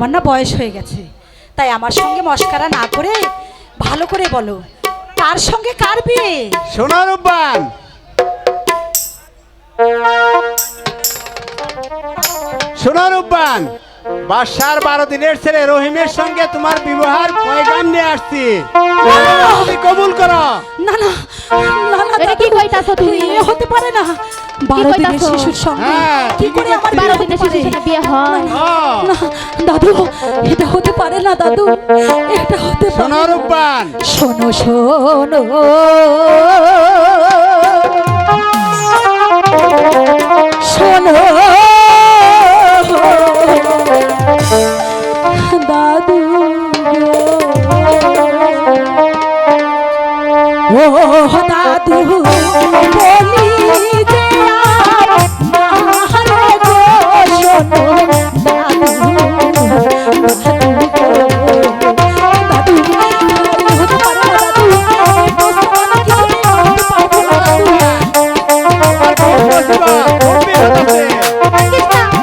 আমার না বয়স হয়ে গেছে, তাই আমার সঙ্গে মস্করা না করে ভালো করে বলো কার সঙ্গে কার বিয়ে? সোনার উপান সোনার উপান বাদশার 12 দিনের ছেলে রহিমের সঙ্গে তোমার বিবাহের পয়গাম নিয়ে আসছি, তুমি কবুল করো। না না না না, এটা কি কইতাছো তুমি? এ হতে পারে না। 12 দিনের শিশুর সঙ্গে হ্যাঁ, কি করে আমার 12 দিনের শিশুর সাথে বিয়ে হয়? না দাদু, এটা হতে পারে না দাদু, এটা হতে পারে সোনার না। উপান শোনো শোনো শোনো দাদু, ও দাদু বলি যে মারে গো, শোনো দাদু দাদু হতে পারে না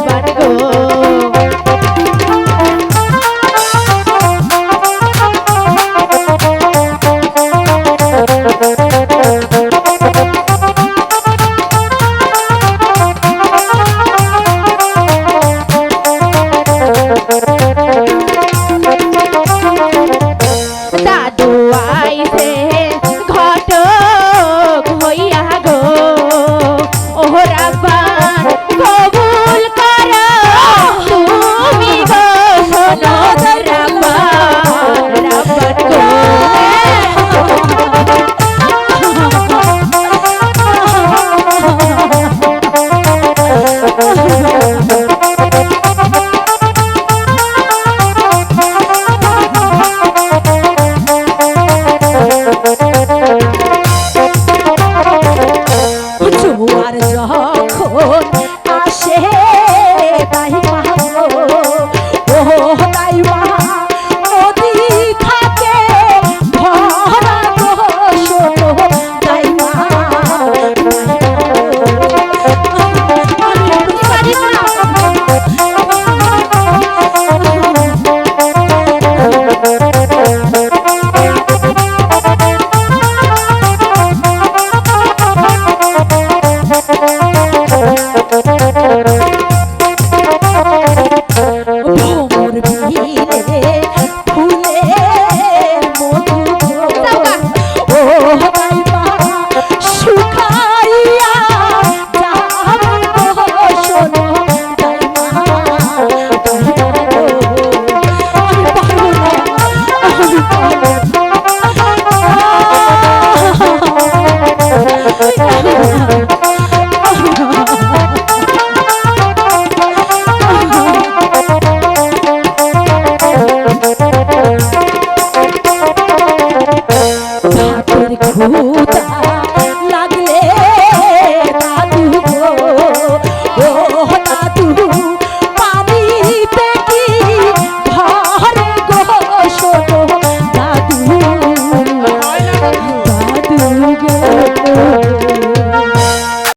দাদু, জোয়ার যখন